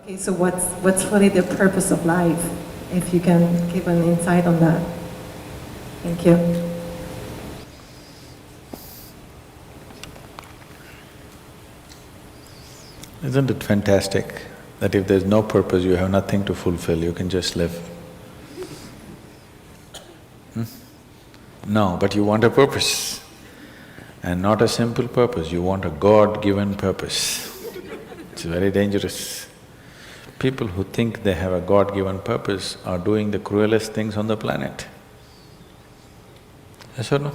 Okay, so what's really the purpose of life? If you can give an insight on that. Thank you. Isn't it fantastic that if there's no purpose, you have nothing to fulfill, you can just live? No, but you want a purpose. And not a simple purpose, you want a God-given purpose. It's very dangerous. People who think they have a God-given purpose are doing the cruelest things on the planet. Yes or no?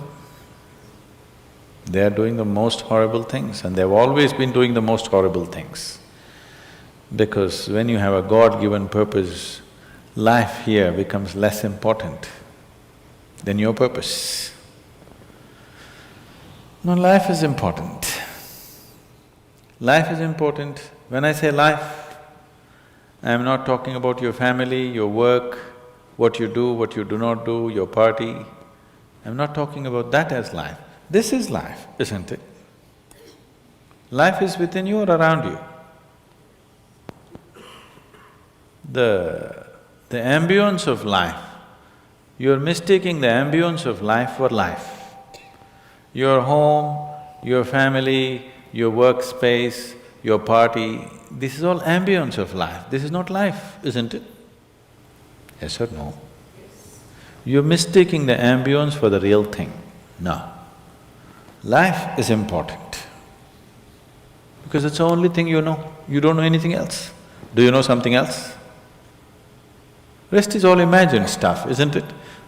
They are doing the most horrible things and they've always been doing the most horrible things. Because when you have a God-given purpose, life here becomes less important than your purpose. No, life is important. Life is important. When I say life, I am not talking about your family, your work, what you do not do, your party. I'm not talking about that as life. This is life, isn't it? Life is within you or around you. The ambience of life, you're mistaking the ambience of life for life. Your home, your family, your workspace, your party, this is all ambience of life. This is not life, isn't it? Yes or no? You're mistaking the ambience for the real thing. No. Life is important because it's the only thing you know. You don't know anything else. Do you know something else? Rest is all imagined stuff, isn't it?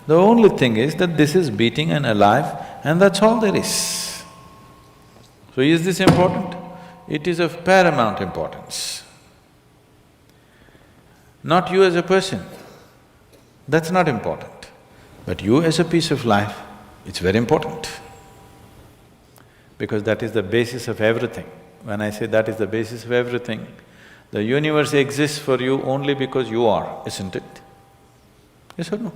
The only thing is that this is beating and alive and that's all there is. So is this important? It is of paramount importance. Not you as a person, that's not important. But you as a piece of life, it's very important. Because that is the basis of everything. When I say that is the basis of everything, the universe exists for you only because you are, isn't it? Yes or no?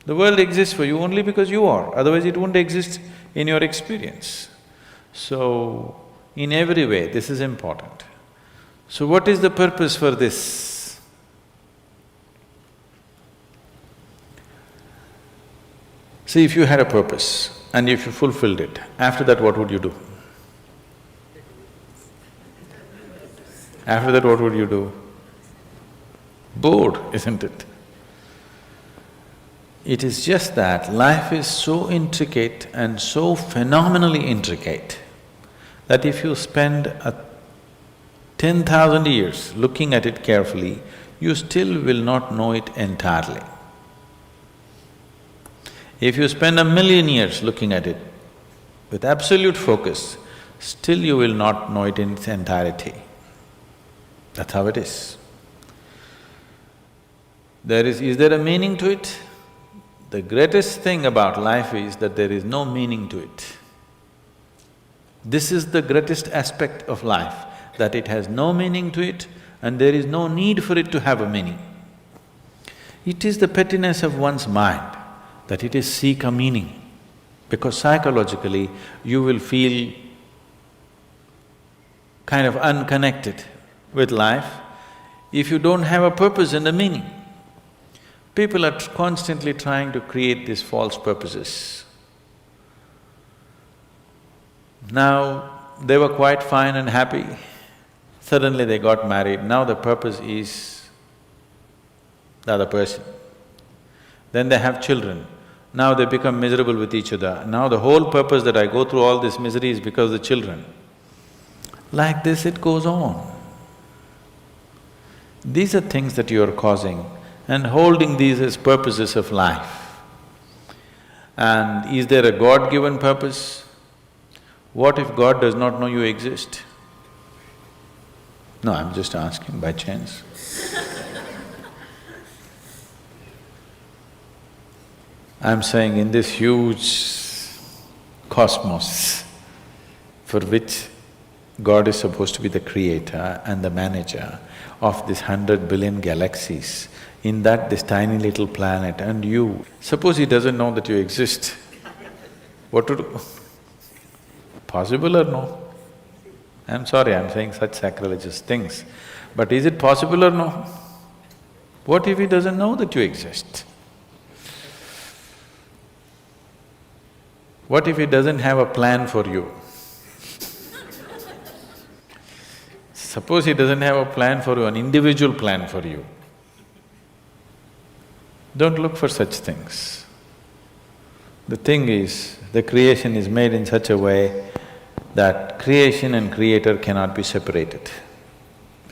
The world exists for you only because you are, otherwise it wouldn't exist in your experience. So, in every way, this is important. So what is the purpose for this? See, if you had a purpose and if you fulfilled it, after that what would you do? After that what would you do? Bored, isn't it? It is just that life is so intricate and so phenomenally intricate that if you spend 10,000 years looking at it carefully, you still will not know it entirely. If you spend 1,000,000 years looking at it with absolute focus, still you will not know it in its entirety. That's how it is. Is there a meaning to it? The greatest thing about life is that there is no meaning to it. This is the greatest aspect of life, that it has no meaning to it and there is no need for it to have a meaning. It is the pettiness of one's mind that it is seek a meaning, because psychologically you will feel kind of unconnected with life if you don't have a purpose and a meaning. People are constantly trying to create these false purposes. Now, they were quite fine and happy, suddenly they got married, now the purpose is the other person. Then they have children, now they become miserable with each other. Now the whole purpose that I go through all this misery is because of the children. Like this it goes on. These are things that you are causing and holding these as purposes of life. And is there a God-given purpose? What if God does not know you exist? No, I'm just asking by chance. I'm saying in this huge cosmos for which God is supposed to be the creator and the manager of this 100 billion galaxies, in that this tiny little planet and you, suppose he doesn't know that you exist, what to do? Possible or no? I'm sorry, I'm saying such sacrilegious things, but is it possible or no? What if he doesn't know that you exist? What if he doesn't have a plan for you? Suppose he doesn't have a plan for you, an individual plan for you. Don't look for such things. The thing is, the creation is made in such a way that creation and creator cannot be separated.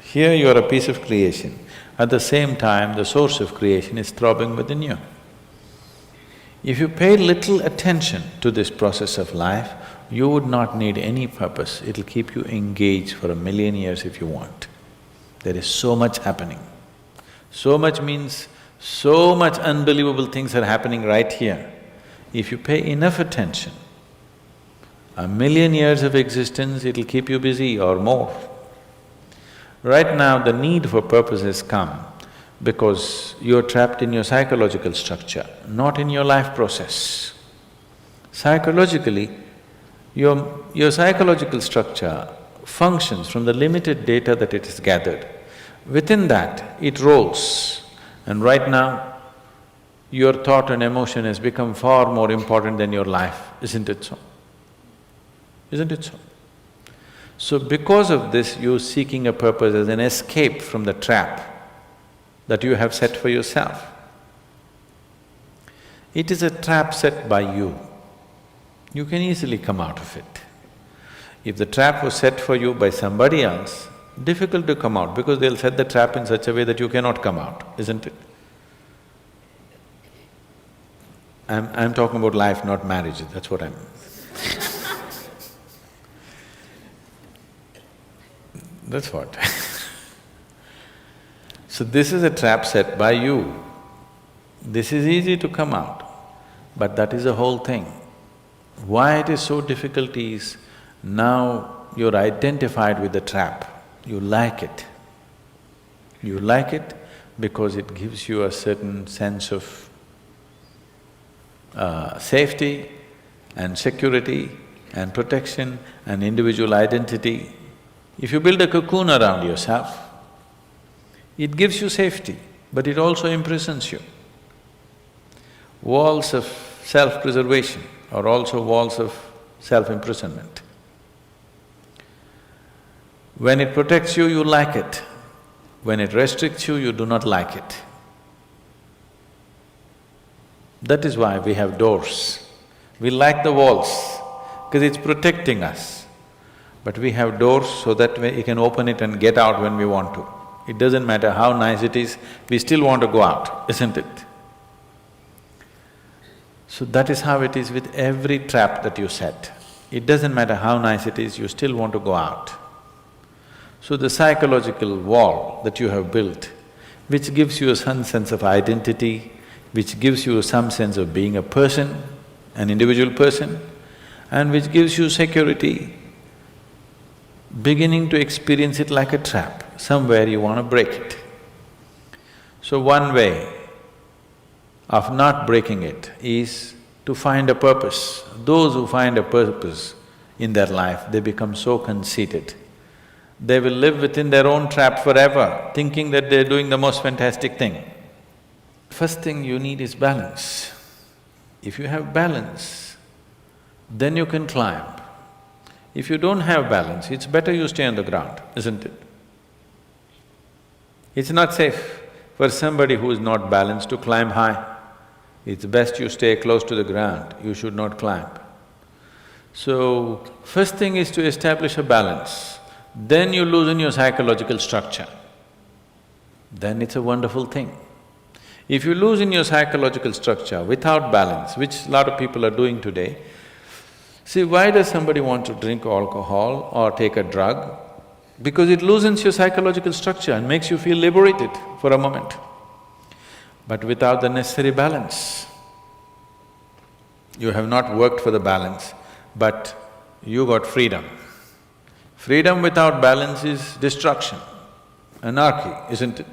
Here you are a piece of creation, at the same time the source of creation is throbbing within you. If you pay little attention to this process of life, you would not need any purpose, it'll keep you engaged for 1,000,000 years if you want. There is so much happening. So much means so much unbelievable things are happening right here. If you pay enough attention, 1,000,000 years of existence, it'll keep you busy or more. Right now, the need for purpose has come because you're trapped in your psychological structure, not in your life process. Psychologically, your psychological structure functions from the limited data that it has gathered. Within that, it rolls. And right now, your thought and emotion has become far more important than your life, isn't it so? Isn't it so? So because of this, you're seeking a purpose as an escape from the trap that you have set for yourself. It is a trap set by you. You can easily come out of it. If the trap was set for you by somebody else, difficult to come out because they'll set the trap in such a way that you cannot come out, isn't it? I'm talking about life, not marriage, that's what I'm… That's what. So this is a trap set by you. This is easy to come out, but that is the whole thing. Why it is so difficult is, now you're identified with the trap, you like it. You like it because it gives you a certain sense of safety and security and protection and individual identity. If you build a cocoon around yourself, it gives you safety, but it also imprisons you. Walls of self-preservation are also walls of self-imprisonment. When it protects you, you like it. When it restricts you, you do not like it. That is why we have doors. We like the walls, because it's protecting us. But we have doors so that we can open it and get out when we want to. It doesn't matter how nice it is, we still want to go out, isn't it? So that is how it is with every trap that you set. It doesn't matter how nice it is, you still want to go out. So the psychological wall that you have built, which gives you some sense of identity, which gives you some sense of being a person, an individual person, and which gives you security, beginning to experience it like a trap, somewhere you want to break it. So one way of not breaking it is to find a purpose. Those who find a purpose in their life, they become so conceited. They will live within their own trap forever, thinking that they're doing the most fantastic thing. First thing you need is balance. If you have balance, then you can climb. If you don't have balance, it's better you stay on the ground, isn't it? It's not safe for somebody who is not balanced to climb high. It's best you stay close to the ground, you should not climb. So, first thing is to establish a balance, then you loosen your psychological structure. Then it's a wonderful thing. If you loosen your psychological structure without balance, which a lot of people are doing today, see, why does somebody want to drink alcohol or take a drug? Because it loosens your psychological structure and makes you feel liberated for a moment. But without the necessary balance, you have not worked for the balance, but you got freedom. Freedom without balance is destruction, anarchy, isn't it?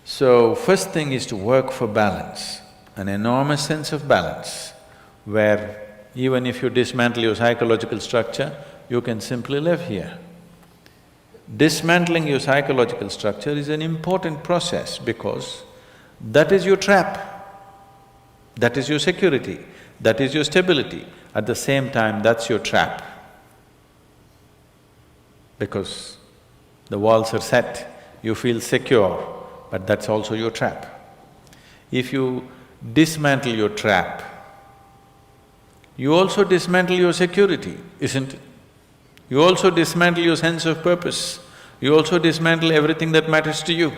So, first thing is to work for balance, an enormous sense of balance, where even if you dismantle your psychological structure, you can simply live here. Dismantling your psychological structure is an important process because that is your trap. That is your security, that is your stability. At the same time, that's your trap. Because the walls are set, you feel secure, but that's also your trap. If you dismantle your trap, you also dismantle your security, isn't it? You also dismantle your sense of purpose, you also dismantle everything that matters to you.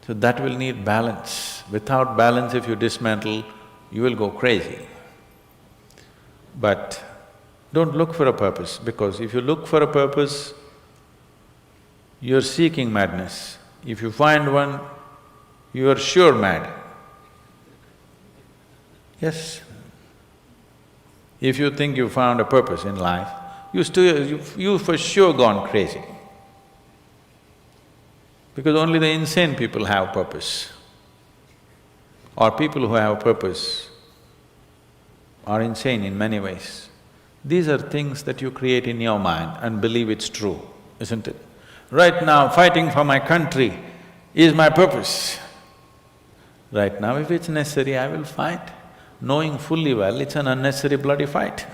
So that will need balance. Without balance, if you dismantle, you will go crazy. But don't look for a purpose, because if you look for a purpose, you're seeking madness. If you find one, you are sure mad. Yes. If you think you found a purpose in life, you for sure gone crazy. Because only the insane people have purpose. Or people who have purpose are insane in many ways. These are things that you create in your mind and believe it's true, isn't it? Right now, fighting for my country is my purpose. Right now, if it's necessary, I will fight, knowing fully well it's an unnecessary bloody fight.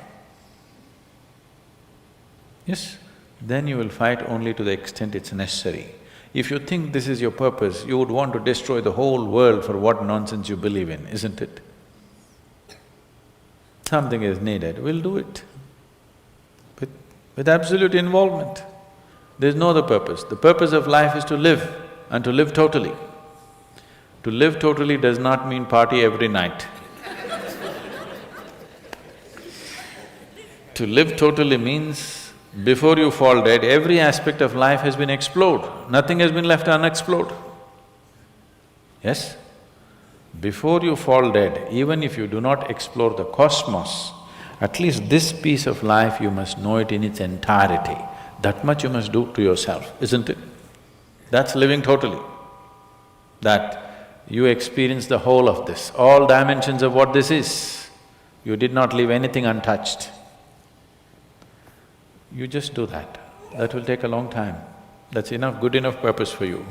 Yes, then you will fight only to the extent it's necessary. If you think this is your purpose, you would want to destroy the whole world for what nonsense you believe in, isn't it? Something is needed, we'll do it. With absolute involvement. There's no other purpose. The purpose of life is to live, and to live totally. To live totally does not mean party every night. To live totally means before you fall dead, every aspect of life has been explored, nothing has been left unexplored. Yes? Before you fall dead, even if you do not explore the cosmos, at least this piece of life you must know it in its entirety. That much you must do to yourself, isn't it? That's living totally. That you experience the whole of this, all dimensions of what this is. You did not leave anything untouched. You just do that. That will take a long time. That's enough, good enough purpose for you.